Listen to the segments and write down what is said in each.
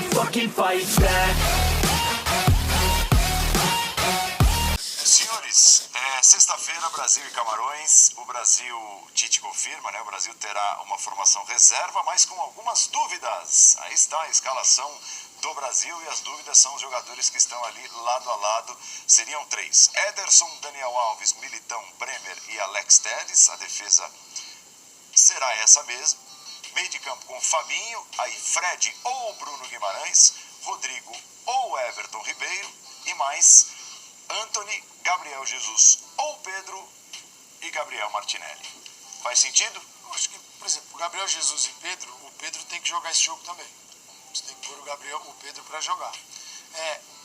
fucking fight back. Senhores, sexta-feira, Brasil e Camarões. O Brasil, Tite confirma, né? O Brasil terá uma formação reserva, mas com algumas dúvidas. Aí está a escalação do Brasil e as dúvidas são os jogadores que estão ali lado a lado. Seriam 3: Ederson, Daniel Alves, Militão, Bremer e Alex Telles. A defesa será essa mesmo. Meio de campo com Fabinho, aí Fred ou Bruno Guimarães, Rodrigo ou Everton Ribeiro e mais Antony, Gabriel Jesus ou Pedro e Gabriel Martinelli. Faz sentido? Eu acho que, por exemplo, Gabriel Jesus e o Pedro tem que jogar esse jogo também. Você tem que pôr o Pedro para jogar.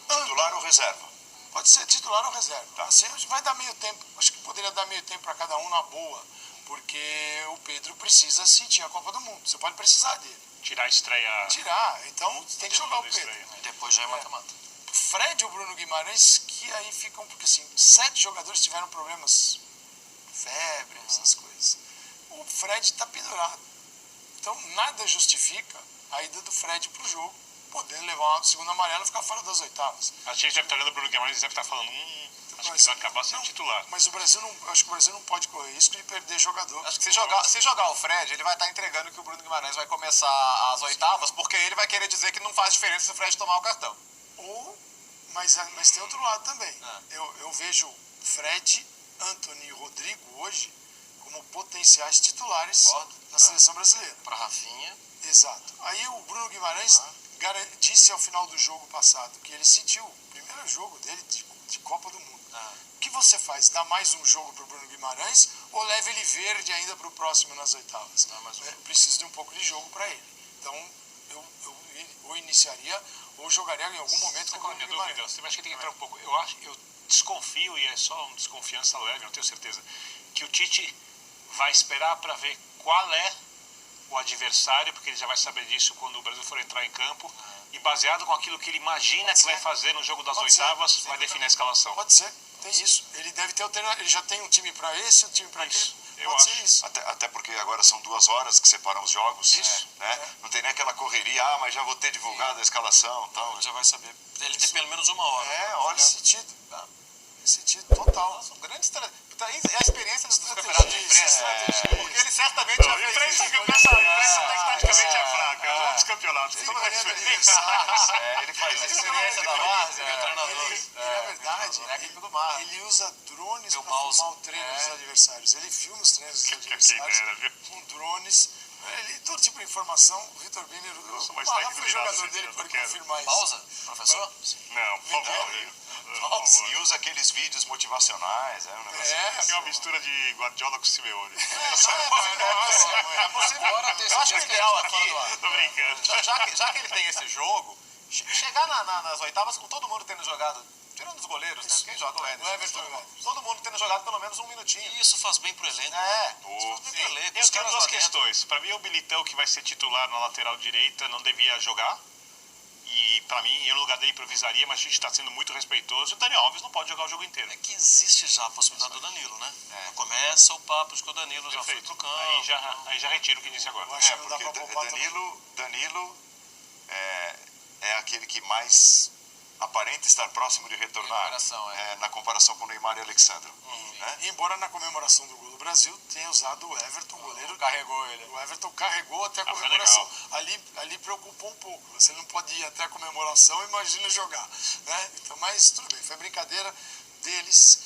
Titular ou reserva? Pode ser titular ou reserva. Tá. Assim, vai dar meio tempo. Acho que poderia dar meio tempo para cada um na boa, porque o Pedro precisa sentir a Copa do Mundo. Você pode precisar dele. Tirar a estreia. Então tem que jogar o Pedro. Depois já é mata-mata. Fred ou Bruno Guimarães, que aí ficam, porque assim, 7 jogadores tiveram problemas, febre, essas coisas. O Fred está pendurado. Então nada justifica a ida do Fred pro jogo, podendo levar uma segunda amarela e ficar fora das oitavas. A gente deve estar olhando o Bruno Guimarães e deve estar falando, acho que vai acabar sendo titular. Mas o Brasil não, acho que o Brasil não pode correr risco de perder jogador. Acho que se jogar o Fred, ele vai estar entregando que o Bruno Guimarães vai começar as oitavas, porque ele vai querer dizer que não faz diferença se o Fred tomar o cartão. Mas tem outro lado também. Eu vejo Fred, Antony e Rodrigo hoje como potenciais titulares na seleção brasileira. Para Rafinha. Exato. Aí o Bruno Guimarães disse ao final do jogo passado que ele sentiu o primeiro jogo dele de Copa do Mundo. O que você faz? Dá mais um jogo para o Bruno Guimarães ou leva ele verde ainda para o próximo nas oitavas? Preciso de um pouco de jogo para ele. Então eu iniciaria ou jogaria em algum momento com o Bruno Guimarães. Você acha que tem que entrar um pouco? Eu desconfio, e é só uma desconfiança leve, não tenho certeza, que o Tite vai esperar para ver qual é o adversário, porque ele já vai saber disso quando o Brasil for entrar em campo, e baseado com aquilo que ele imagina que vai fazer no jogo das oitavas, vai definir a escalação. Pode ser, tem isso. Ele deve ter ele já tem um time para esse, um time para aquele. Pode ser isso. Até porque agora são 2 horas que separam os jogos. Isso. Né? Não tem nem aquela correria, mas já vou ter divulgado a escalação. Tal. Já vai saber. Ele tem pelo menos 1 hora. Olha. Nesse sentido total. Nossa, um grande é a experiência dos campeonatos de imprensa. Porque ele certamente já fez A isso. imprensa tecnicamente é fraca, os outros campeonatos. Ele faz A experiência da base, o treinador. Na verdade, Técnico do mar. ele usa drones para mouse. filmar o treino dos adversários. Ele filma os treinos dos adversários com drones. Todo tipo de informação, o Vitor Biner, o sou mais Marra técnico foi de nada, jogador esse dele, dia, pode não quero. confirmar isso. Pausa, professor? Não, por favor. E usa aqueles vídeos motivacionais. Um negócio É uma mistura de Guardiola com Simeone. É possível. Eu acho que o ideal aqui, Tô brincando. já que ele tem esse jogo, chegar nas oitavas com todo mundo tendo jogado, tirando os goleiros, né? Quem joga o Ederson? Todo mundo tendo jogado pelo menos 1 minutinho. E isso faz bem pro elenco. Eu tenho 2 questões. Para mim, o Militão, que vai ser titular na lateral direita, não devia jogar. E para mim, eu no lugar dele improvisaria, mas a gente está sendo muito respeitoso. O Daniel Alves não pode jogar o jogo inteiro. É que existe já a possibilidade do Danilo, né? Começa o papo de que o Danilo já foi pro campo. Aí já retiro o que disse agora. porque Danilo é aquele que mais aparenta estar próximo de retornar na comparação com o Neymar e Alexandre. Né? Embora na comemoração do gol do Brasil tenha usado o Everton, o goleiro carregou ele. O Everton carregou até a comemoração. Ali preocupou um pouco. Você não pode ir até a comemoração, imagina jogar. Né? Então, mas tudo bem, foi brincadeira deles.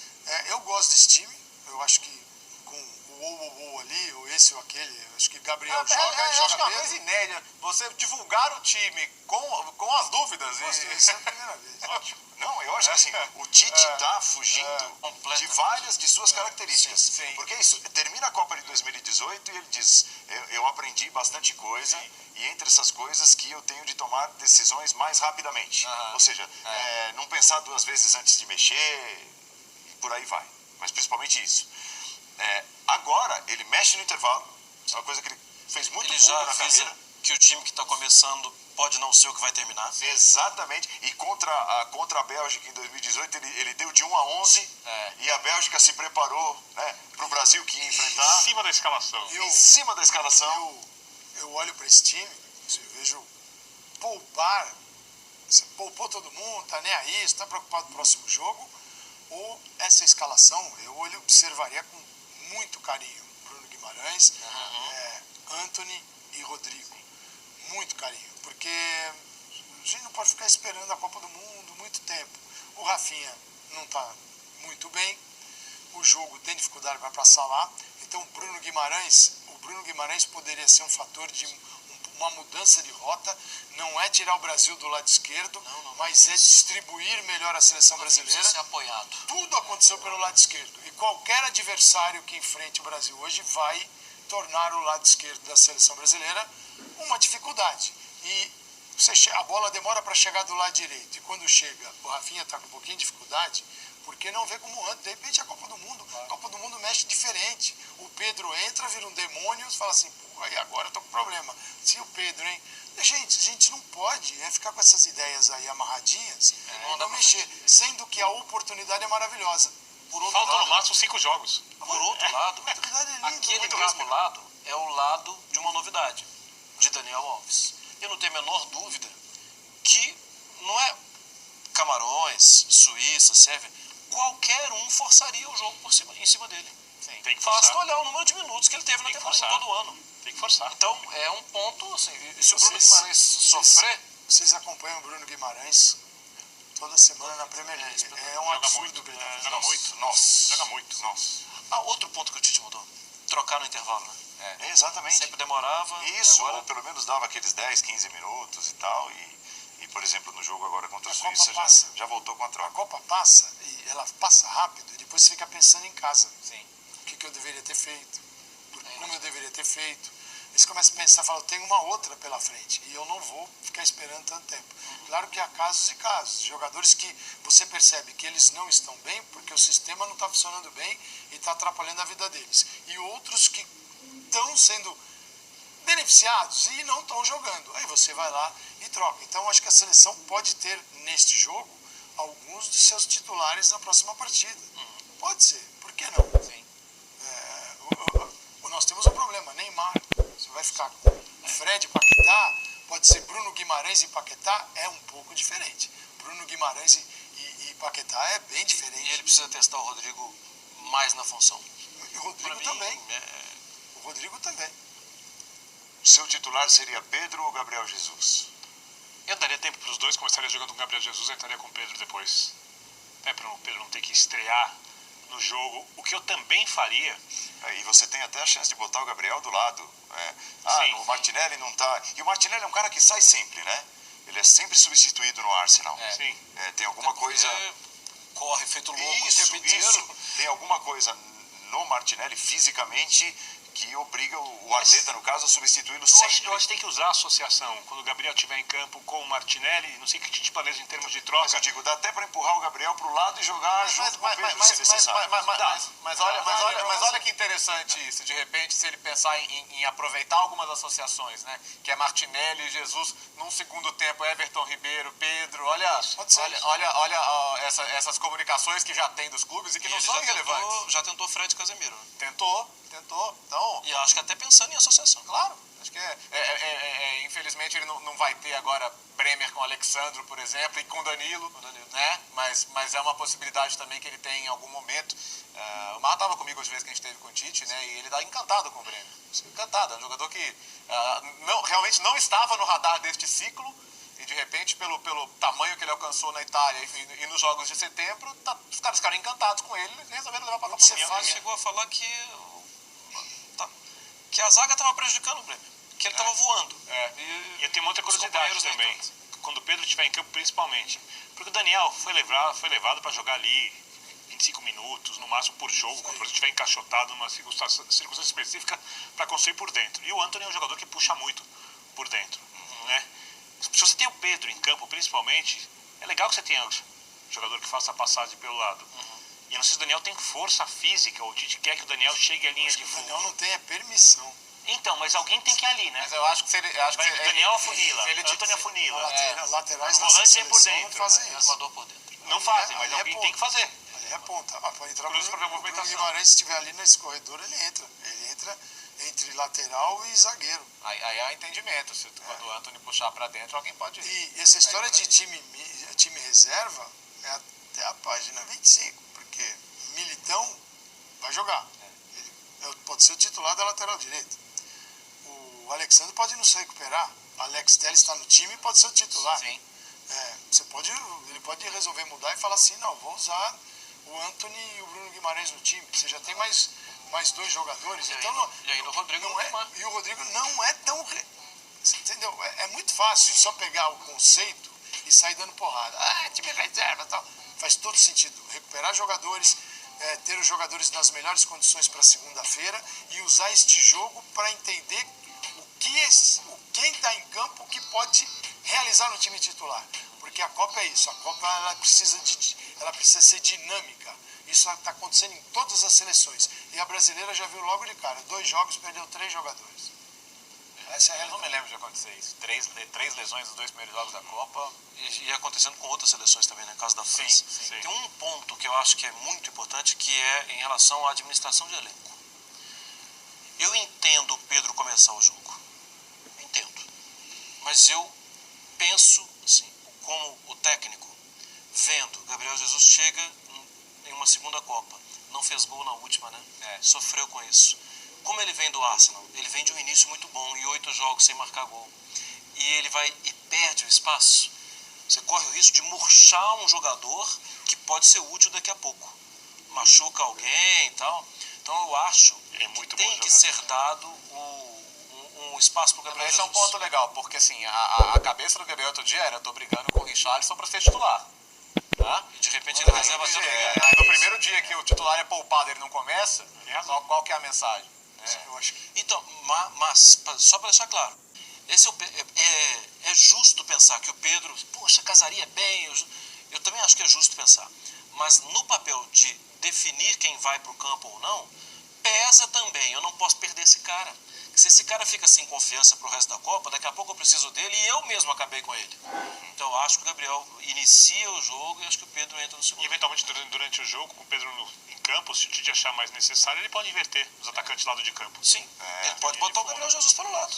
Eu gosto desse time. Eu acho que com o ali, ou esse ou aquele, eu acho que Gabriel joga e joga acho que é uma bem. coisa inédita. Você divulgar o time com as dúvidas. Isso é a primeira vez. Ótimo. Não, eu acho que assim, o Tite está fugindo de várias de suas características. Sim. Porque isso, termina a Copa de 2018 e ele diz, eu aprendi bastante coisa e entre essas coisas que eu tenho de tomar decisões mais rapidamente. Ou seja, não pensar 2 vezes antes de mexer e por aí vai. Mas principalmente isso. Agora, ele mexe no intervalo, é uma coisa que ele fez muito pouco na carreira. Que o time que está começando pode não ser o que vai terminar. Exatamente. E contra a Bélgica em 2018, ele deu de 1-11 e a Bélgica se preparou, né, para o Brasil que ia enfrentar. Em cima da escalação. Em cima da escalação. Eu olho para esse time, eu vejo poupar, você poupou todo mundo, tá nem aí, está preocupado com o próximo jogo, ou essa escalação eu observaria com muito carinho. Bruno Guimarães, Antony e Rodrigo. Muito carinho, porque a gente não pode ficar esperando a Copa do Mundo muito tempo. O Rafinha não está muito bem, o jogo tem dificuldade para passar lá, então o Bruno Guimarães poderia ser um fator de uma mudança de rota, não é tirar o Brasil do lado esquerdo, mas é distribuir melhor a seleção brasileira. Ser apoiado. Tudo aconteceu pelo lado esquerdo, e qualquer adversário que enfrente o Brasil hoje vai tornar o lado esquerdo da seleção brasileira uma dificuldade. E a bola demora para chegar do lado direito, e quando chega, o Rafinha está com um pouquinho de dificuldade, porque não vê como antes. De repente a Copa do Mundo, a Copa do Mundo mexe diferente. O Pedro entra, vira um demônio e fala assim, pô, aí agora eu tô com problema. Se o Pedro, hein? Gente, a gente não pode ficar com essas ideias aí amarradinhas e não mexer, sendo que a oportunidade é maravilhosa. Faltam no máximo 5 jogos. Por outro lado, aquele mesmo lado é o lado de uma novidade, de Daniel Alves. Eu não tenho a menor dúvida que não é Camarões, Suíça, Sérvia, qualquer um forçaria o jogo em cima dele. Sim, tem que forçar. Basta olhar o número de minutos que ele teve na temporada todo ano. Tem que forçar. Então, é um ponto, assim, se o Bruno Guimarães sofrer... Vocês acompanham o Bruno Guimarães toda semana na Premier League. É um absurdo. Joga muito. Nossa. Joga muito. Nossa. Outro ponto que o Tite mudou. Trocar no intervalo, né? Exatamente. Sempre demorava. Isso, agora... ou pelo menos dava aqueles 10, 15 minutos e tal. E por exemplo, no jogo agora contra a Suíça, já voltou com a troca. A Copa passa, e ela passa rápido, e depois você fica pensando em casa. Sim. O que eu deveria ter feito? Como eu deveria ter feito? Aí você começa a pensar, fala, eu tenho uma outra pela frente, e eu não vou ficar esperando tanto tempo. Claro que há casos e casos. Jogadores que você percebe que eles não estão bem, porque o sistema não está funcionando bem e está atrapalhando a vida deles. E outros que estão sendo beneficiados e não estão jogando. Aí você vai lá e troca. Então acho que a seleção pode ter neste jogo alguns de seus titulares na próxima partida. Pode ser, por que não? Sim. Nós temos um problema, Neymar. Você vai ficar com Fred e Paquetá, pode ser Bruno Guimarães e Paquetá, é um pouco diferente. Bruno Guimarães e Paquetá é bem diferente. E ele precisa testar o Rodrigo mais na função. E o Rodrigo também. O Rodrigo também. Seu titular seria Pedro ou Gabriel Jesus? Eu daria tempo para os dois, começaria jogando com o Gabriel Jesus e entraria com o Pedro depois. Para o Pedro não ter que estrear no jogo. O que eu também faria... E você tem até a chance de botar o Gabriel do lado. Sim. O Martinelli não tá... E o Martinelli é um cara que sai sempre, né? Ele é sempre substituído no Arsenal. Sim. Tem alguma coisa... Corre feito louco Isso, o tempo inteiro. Tem alguma coisa no Martinelli fisicamente que obriga o Arteta, no caso, a substituí-lo sempre. Eu acho que tem que usar a associação. Quando o Gabriel estiver em campo com o Martinelli, não sei o que a gente planeja em termos de troca. Mas eu digo, dá até para empurrar o Gabriel para o lado e jogar junto com o Pedro, se necessário. Mas olha que interessante isso. De repente, se ele pensar em aproveitar algumas associações, né? Que é Martinelli e Jesus, num segundo tempo, Everton Ribeiro, Pedro, olha essas comunicações que já tem dos clubes e que não são irrelevantes. Já tentou Fred e Casemiro. Tentou. Então, e acho que até pensando em associação. Claro. Acho que infelizmente ele não vai ter agora Bremer com Alexandro, por exemplo, e com Danilo, né? Mas é uma possibilidade também que ele tem em algum momento. O Mar estava comigo às vezes que a gente teve com o Tite, né? E ele está encantado com o Bremer. Encantado. É um jogador que realmente não estava no radar deste ciclo. E de repente, pelo tamanho que ele alcançou na Itália e nos Jogos de Setembro, os caras ficaram encantados com ele e resolveram levar para a Copa do Mundo. Chegou a falar que a zaga estava prejudicando o Bremer, que ele estava voando. E eu tenho uma outra curiosidade também, quando o Pedro estiver em campo principalmente. Porque o Daniel foi levado para jogar ali 25 minutos, no máximo por jogo, quando ele estiver encaixotado numa circunstância específica para construir por dentro. E o Antony é um jogador que puxa muito por dentro. Né? Se você tem o Pedro em campo principalmente, é legal que você tenha um jogador que faça a passagem pelo lado. E eu não sei se o Daniel tem força física, ou o Tite quer que o Daniel chegue à linha de fundo. O Daniel não tem a permissão. Então, mas alguém tem que ir ali, né? Mas eu acho que o Daniel afunila, o Antônio afunila. Laterais da volantes seleção por dentro, não fazem isso. Por dentro. Não fazem, mas alguém tem que fazer. Ali é ponta. Pode entrar Por isso, para ver a o Bruno movimentação. Guimarães, se estiver ali nesse corredor, ele entra. Ele entra entre lateral e zagueiro. Aí há entendimento. Quando o Antony puxar para dentro, alguém pode ir. E essa história de time reserva é até a página 25, porque Militão vai jogar. Pode ser o titular da lateral direita. O Alexandre pode não se recuperar. Alex Telles está no time e pode ser o titular. Sim. Ele pode resolver mudar e falar assim, não, vou usar o Antony e o Bruno Guimarães no time. Você já tem mais 2 jogadores. E então ainda o Rodrigo não é. E o Rodrigo não é tão... Você entendeu? É muito fácil só pegar o conceito e sair dando porrada. Time reserva e tal. Faz todo sentido. Recuperar jogadores, ter os jogadores nas melhores condições para segunda-feira e usar este jogo para entender quem está em campo que pode realizar no time titular. Porque a Copa é isso. A Copa ela precisa ser dinâmica. Isso está acontecendo em todas as seleções. E a brasileira já viu logo de cara. 2 jogos, perdeu 3 jogadores. Essa é a Eu não me lembro de acontecer isso. 3 lesões nos 2 primeiros jogos da Copa. E acontecendo com outras seleções também, no caso da França. Sim. Tem um ponto que eu acho que é muito importante, que é em relação à administração de elenco. Eu entendo o Pedro começar o jogo. Entendo. Mas eu penso, assim, como o técnico, vendo, Gabriel Jesus chega em uma segunda Copa. Não fez gol na última, né? Sofreu com isso. Como ele vem do Arsenal, ele vem de um início muito bom e 8 jogos sem marcar gol. E ele vai e perde o espaço. Você corre o risco de murchar um jogador que pode ser útil daqui a pouco. Machuca alguém e tal. Então eu acho que tem que ser dado um espaço para o Gabriel Jesus. Esse é um ponto legal, porque assim, a cabeça do Gabriel outro dia era: eu tô brigando com o Richarlison para ser titular. Tá? E de repente ele reserva tudo. Aí no primeiro dia que o titular é poupado, ele não começa, qual que é a mensagem? Eu acho que... Então, mas só para deixar claro, esse é justo pensar que o Pedro, poxa, casaria bem, eu também acho que é justo pensar, mas no papel de definir quem vai para o campo ou não, pesa também, eu não posso perder esse cara. Se esse cara fica sem confiança pro resto da Copa, daqui a pouco eu preciso dele e eu mesmo acabei com ele. Então eu acho que o Gabriel inicia o jogo e acho que o Pedro entra no segundo. E eventualmente durante o jogo, com o Pedro em campo, se o Tite achar mais necessário, ele pode inverter os atacantes do lado de campo. Sim, ele pode botar o Gabriel Jesus pelo lado.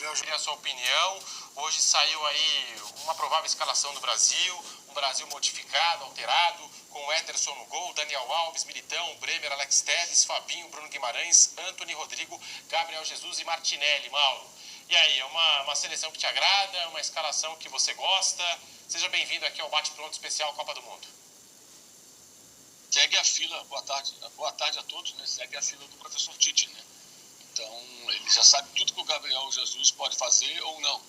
Eu queria a sua opinião. Hoje saiu aí uma provável escalação do Brasil, um Brasil modificado, alterado, com Ederson no gol, Daniel Alves, Militão, Bremer, Alex Telles, Fabinho, Bruno Guimarães, Antony, Rodrigo, Gabriel Jesus e Martinelli. Mauro, e aí, é uma seleção que te agrada, uma escalação que você gosta? Seja bem-vindo aqui ao Bate-Pronto Especial Copa do Mundo. Segue a fila, boa tarde a todos, né? Segue a fila do professor Tite, né? Então, ele já sabe tudo que o Gabriel Jesus pode fazer ou não.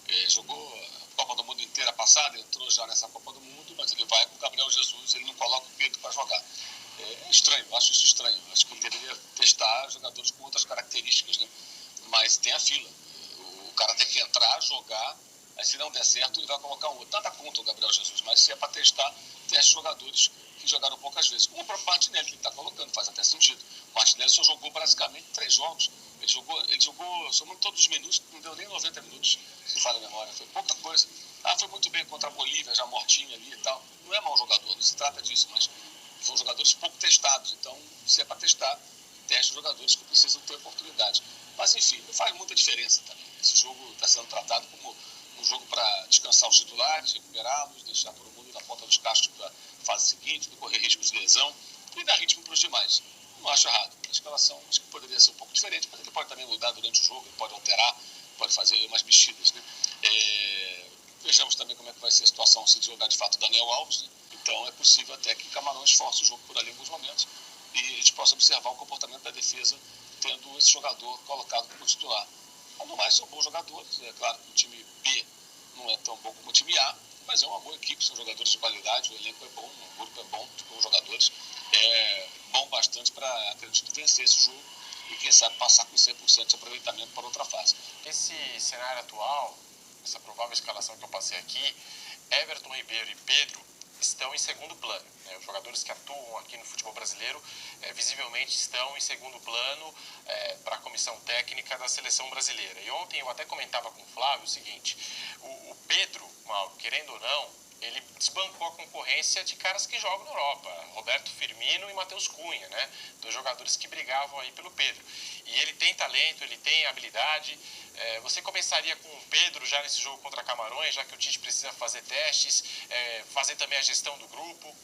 Ele jogou a Copa do Mundo inteira passada, entrou já nessa Copa do Mundo, mas ele vai com o Gabriel Jesus, ele não coloca o Pedro para jogar. É estranho, eu acho isso estranho. Acho que ele deveria testar jogadores com outras características, né? Mas tem a fila. O cara tem que entrar, jogar, aí se não der certo, ele vai colocar um outro. Nada contra o Gabriel Jesus, mas se é para testar, teste jogadores que jogaram poucas vezes. Como o próprio Martinelli, que ele está colocando, faz até sentido. O Martinelli só jogou basicamente 3 jogos. Ele jogou somando todos os minutos, não deu nem 90 minutos, se fala a memória. Foi pouca coisa. Foi muito bem contra a Bolívia, já mortinho ali e tal. Não é mau jogador, não se trata disso, mas são jogadores pouco testados. Então, se é para testar, teste jogadores que precisam ter oportunidade. Mas, enfim, não faz muita diferença também. Esse jogo está sendo tratado como um jogo para descansar os titulares, recuperá-los, deixar todo mundo na ponta dos cascos para a fase seguinte, não correr riscos de lesão e dar ritmo para os demais. Não acho errado. A escalação acho que poderia ser um pouco diferente, mas ele pode também mudar durante o jogo, ele pode alterar, pode fazer umas mexidas, né? Vejamos também como é que vai ser a situação se jogar de fato o Daniel Alves, né? Então é possível até que Camarões force o jogo por ali em alguns momentos e a gente possa observar o comportamento da defesa tendo esse jogador colocado como titular. Mas no mais são bons jogadores, é claro que o time B não é tão bom como o time A, mas é uma boa equipe, são jogadores de qualidade, o elenco é bom, o grupo é bom, de bons jogadores, é bom bastante para, acredito, vencer esse jogo e quem sabe passar com 100% de aproveitamento para outra fase. Esse cenário atual, essa provável escalação que eu passei aqui, Everton Ribeiro e Pedro estão em segundo plano. Né? Os jogadores que atuam aqui no futebol brasileiro visivelmente estão em segundo plano para a comissão técnica da seleção brasileira. E ontem eu até comentava com o Flávio o seguinte: o Pedro, querendo ou não, ele desbancou a concorrência de caras que jogam na Europa, Roberto Firmino e Matheus Cunha, né? Dos jogadores que brigavam aí pelo Pedro. E ele tem talento, ele tem habilidade. Você começaria com o Pedro já nesse jogo contra Camarões, já que o Tite precisa fazer testes, fazer também a gestão do grupo?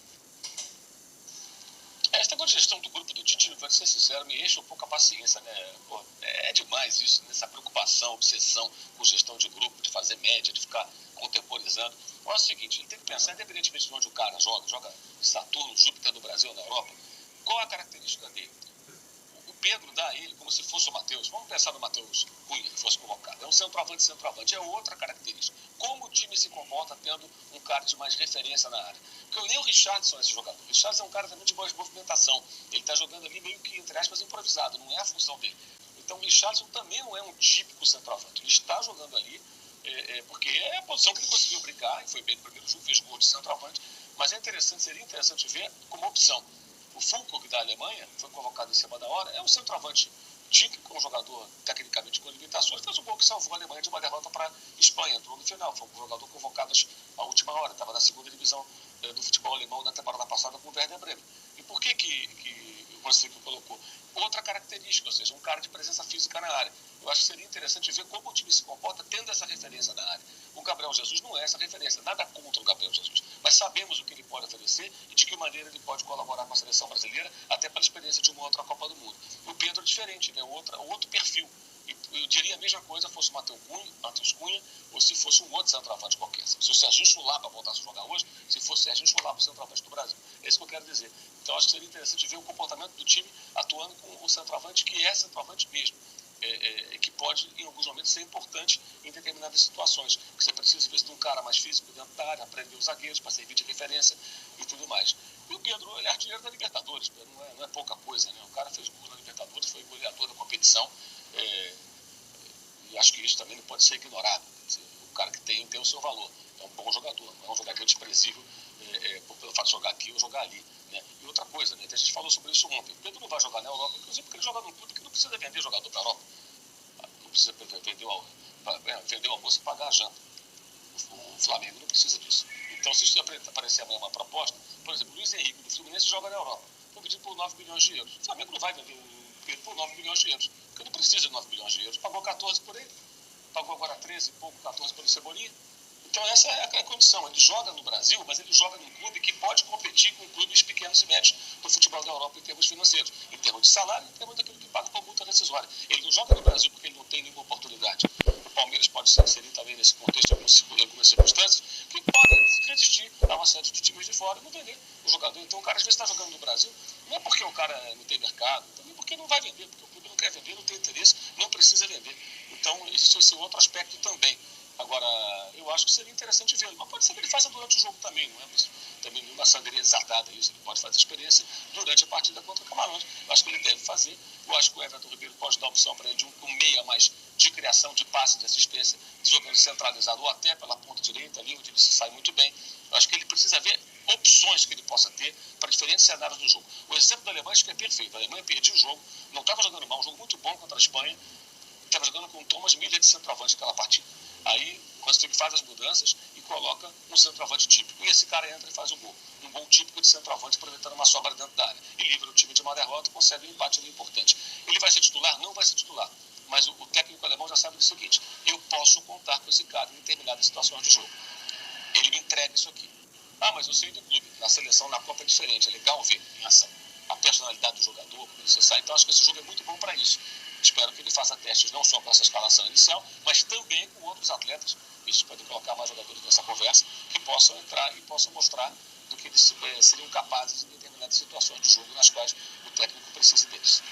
Essa negócio de gestão do grupo do Tite, para ser sincero, me enche um pouco a paciência, né? Pô, é demais isso, nessa preocupação, obsessão com gestão de grupo, de fazer média, de ficar contemporizando. Mas é o seguinte, ele tem que pensar, independentemente de onde o cara joga Saturno, Júpiter no Brasil ou na Europa, qual a característica dele? O Pedro dá a ele como se fosse o Matheus. Vamos pensar no Matheus Cunha, que fosse convocado. É um centroavante, é outra característica. Como o time se comporta tendo um cara de mais referência na área? Porque nem o Richarlison é esse jogador. O Richarlison é um cara também de boa movimentação. Ele está jogando ali meio que, entre aspas, improvisado. Não é a função dele. Então o Richarlison também não é um típico centroavante. Ele está jogando ali porque é a posição que ele conseguiu brincar, e foi bem no primeiro jogo, fez gol de centroavante. Mas seria interessante ver como opção. O Füllkrug da Alemanha, foi convocado em cima da hora, é um centroavante típico, um jogador tecnicamente com limitações, fez um gol que salvou a Alemanha de uma derrota para a Espanha, entrou no final, foi um jogador convocado à última hora, estava na segunda divisão do futebol alemão na temporada passada com o Werder Bremen. E por que o Vansico colocou? Outra característica, ou seja, um cara de presença física na área. Eu acho que seria interessante ver como o time se comporta tendo essa referência na área. O Gabriel Jesus não é essa referência, nada contra o Gabriel Jesus, mas sabemos o que ele pode oferecer e de que maneira ele pode colaborar com a seleção brasileira, até pela experiência de uma outra Copa do Mundo. O Pedro é diferente, né? Outro perfil. E eu diria a mesma coisa fosse o Matheus Cunha ou se fosse um outro centroavante qualquer. Se o Serginho Chulapa voltasse a jogar hoje, se fosse o Serginho Chulapa o centroavante do Brasil. É isso que eu quero dizer. Então acho que seria interessante ver o comportamento do time atuando com o centroavante que é centroavante mesmo. Que pode, em alguns momentos, ser importante em determinadas situações. Que você precisa, às vezes, de um cara mais físico dentro da área, aprender os zagueiros para servir de referência e tudo mais. E o Pedro, ele é artilheiro da Libertadores, não é pouca coisa, né? O cara fez gol na Libertadores, foi goleador da competição. E acho que isso também não pode ser ignorado. Dizer, o cara que tem o seu valor. É um bom jogador, não é um jogador desprezível pelo fato de jogar aqui ou jogar ali. Né? E outra coisa, né? A gente falou sobre isso ontem. O Pedro não vai jogar na Europa, inclusive porque ele joga num clube que não precisa vender jogador para a Europa. Não precisa vender o almoço e pagar a janta. O Flamengo não precisa disso. Então, se isso aparecer amanhã uma proposta, por exemplo, o Luiz Henrique do Fluminense joga na Europa. Foi pedido por 9 milhões de euros. O Flamengo não vai vender o Pedro por 9 milhões de euros, porque não precisa de 9 milhões de euros. Pagou 14 por ele, pagou agora 13 e pouco, 14 pelo Cebolinha. Então essa é a condição. Ele joga no Brasil, mas ele joga num clube que pode competir com clubes pequenos e médios do futebol da Europa em termos financeiros, em termos de salário, em termos daquilo que paga por multa rescisória. Ele não joga no Brasil porque ele não tem nenhuma oportunidade. O Palmeiras pode se inserir também nesse contexto em algumas circunstâncias que podem resistir a uma série de times de fora e não vender o jogador. Então o cara às vezes está jogando no Brasil, não é porque o cara não tem mercado, também porque não vai vender, porque o clube não quer vender, não tem interesse, não precisa vender. Então existe esse outro aspecto também. Agora, eu acho que seria interessante vê-lo, mas pode ser que ele faça durante o jogo também, não é também nenhuma sangria desatada isso, ele pode fazer experiência durante a partida contra o Camarões. Eu acho que ele deve fazer, eu acho que o Everton Ribeiro pode dar opção para ele de um meia mais de criação, de passe, de assistência, jogando centralizado ou até pela ponta direita ali, onde ele se sai muito bem. Eu acho que ele precisa ver opções que ele possa ter para diferentes cenários do jogo. O exemplo da Alemanha acho que é perfeito, a Alemanha perdia o jogo, não estava jogando mal, um jogo muito bom contra a Espanha, estava jogando com o Thomas Müller de centroavante naquela partida. Aí, quando ele faz as mudanças e coloca um centroavante típico. E esse cara entra e faz o gol. Um gol típico de centroavante, aproveitando uma sobra dentro da área. E livra o time de uma derrota e consegue um empate ali importante. Ele vai ser titular? Não vai ser titular. Mas o técnico alemão já sabe do seguinte: eu posso contar com esse cara em determinadas situações de jogo. Ele me entrega isso aqui. Ah, mas eu sei do clube. Na seleção, na Copa é diferente. É legal ver em ação a personalidade do jogador, como ele se sai. Então, acho que esse jogo é muito bom para isso. Espero que ele faça testes não só com essa escalação inicial, mas também com outros atletas. Isso pode colocar mais jogadores nessa conversa, que possam entrar e possam mostrar do que eles seriam capazes em determinadas situações de jogo nas quais o técnico precisa deles.